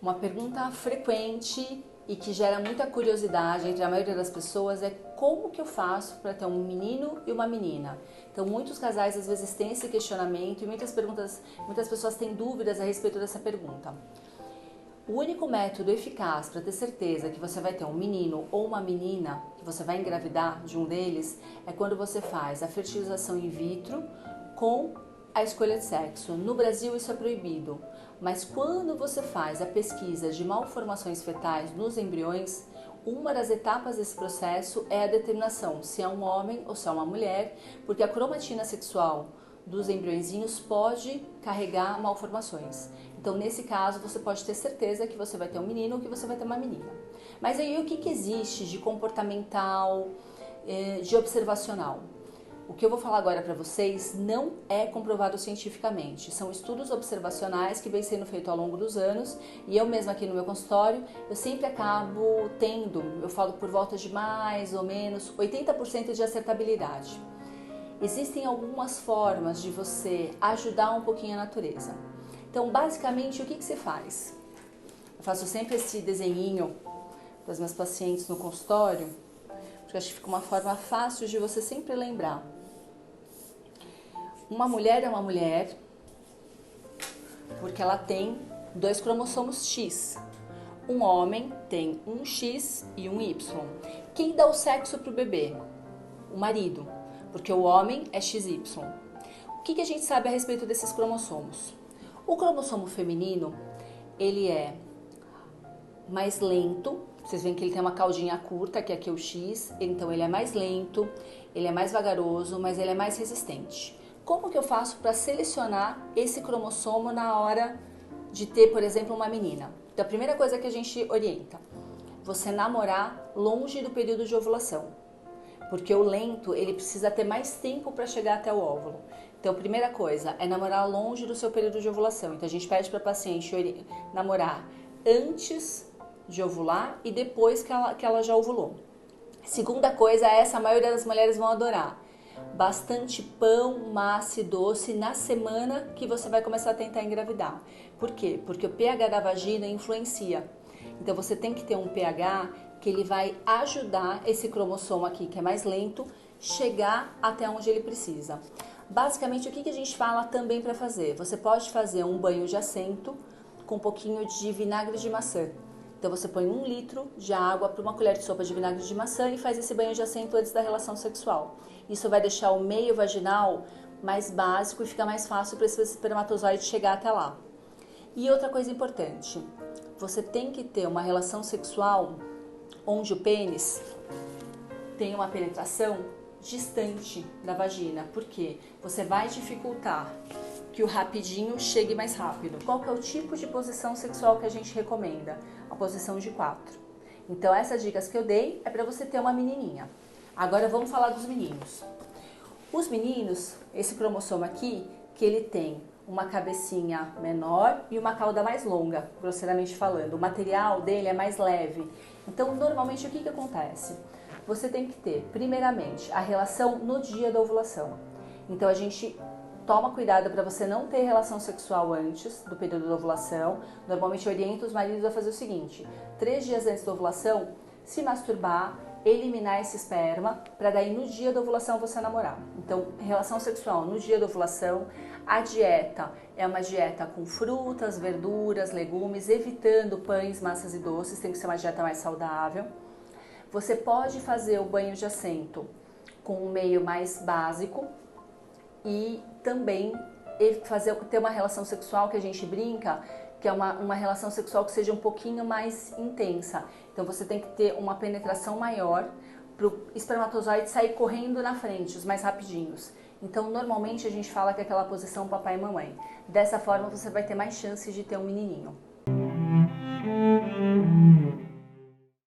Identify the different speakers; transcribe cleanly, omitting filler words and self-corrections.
Speaker 1: Uma pergunta frequente e que gera muita curiosidade entre a maioria das pessoas é como que eu faço para ter um menino e uma menina? Então muitos casais às vezes têm esse questionamento e muitas pessoas têm dúvidas a respeito dessa pergunta. O único método eficaz para ter certeza que você vai ter um menino ou uma menina, que você vai engravidar de um deles, é quando você faz a fertilização in vitro com a escolha de sexo. No Brasil isso é proibido, mas quando você faz a pesquisa de malformações fetais nos embriões, uma das etapas desse processo é a determinação se é um homem ou se é uma mulher, porque a cromatina sexual dos embriõezinhos pode carregar malformações. Então, nesse caso, você pode ter certeza que você vai ter um menino ou que você vai ter uma menina. Mas aí, o que existe de comportamental, de observacional? O que eu vou falar agora para vocês não é comprovado cientificamente. São estudos observacionais que vêm sendo feitos ao longo dos anos e eu mesma aqui no meu consultório, eu sempre acabo tendo, eu falo por volta de mais ou menos 80% de acertabilidade. Existem algumas formas de você ajudar um pouquinho a natureza. Então, basicamente, o que se faz? Eu faço sempre esse desenhinho para os meus pacientes no consultório, porque acho que fica uma forma fácil de você sempre lembrar. Uma mulher é uma mulher porque ela tem 2 cromossomos X. Um homem tem um X e um Y. Quem dá o sexo para o bebê? O marido, porque o homem é XY. O que a gente sabe a respeito desses cromossomos? O cromossomo feminino, ele é mais lento. Vocês veem que ele tem uma caudinha curta, que aqui é o X, então ele é mais lento, ele é mais vagaroso, mas ele é mais resistente. Como que eu faço para selecionar esse cromossomo na hora de ter, por exemplo, uma menina? Então, a primeira coisa que a gente orienta, você namorar longe do período de ovulação, porque o lento, ele precisa ter mais tempo para chegar até o óvulo. Então, a primeira coisa é namorar longe do seu período de ovulação. Então, a gente pede para a paciente namorar antes de ovular e depois que ela já ovulou. Segunda coisa, essa a maioria das mulheres vão adorar. Bastante pão, massa e doce na semana que você vai começar a tentar engravidar. Por quê? Porque o pH da vagina influencia. Então você tem que ter um pH que ele vai ajudar esse cromossomo aqui, que é mais lento, chegar até onde ele precisa. Basicamente, o que a gente fala também para fazer? Você pode fazer um banho de assento com um pouquinho de vinagre de maçã. Então você põe 1 litro de água para uma colher de sopa de vinagre de maçã e faz esse banho de assento antes da relação sexual. Isso vai deixar o meio vaginal mais básico e fica mais fácil para esse espermatozoide chegar até lá. E outra coisa importante, você tem que ter uma relação sexual onde o pênis tem uma penetração distante da vagina. Por quê? Você vai dificultar que o rapidinho chegue mais rápido. Qual que é o tipo de posição sexual que a gente recomenda? A posição de 4. Então essas dicas que eu dei é para você ter uma menininha. Agora vamos falar dos meninos. Os meninos, esse cromossomo aqui, que ele tem uma cabecinha menor e uma cauda mais longa, grosseiramente falando. O material dele é mais leve. Então, normalmente, o que acontece? Você tem que ter, primeiramente, a relação no dia da ovulação. Então, a gente toma cuidado para você não ter relação sexual antes do período da ovulação. Normalmente, orienta os maridos a fazer o seguinte: 3 dias antes da ovulação, se masturbar, eliminar esse esperma, para daí no dia da ovulação você namorar. Então, relação sexual no dia da ovulação. A dieta é uma dieta com frutas, verduras, legumes, evitando pães, massas e doces, tem que ser uma dieta mais saudável. Você pode fazer o banho de assento com um meio mais básico e também ter uma relação sexual que a gente brinca, que é uma relação sexual que seja um pouquinho mais intensa. Então você tem que ter uma penetração maior para o espermatozoide sair correndo na frente, os mais rapidinhos. Então normalmente a gente fala que é aquela posição papai e mamãe. Dessa forma você vai ter mais chances de ter um menininho.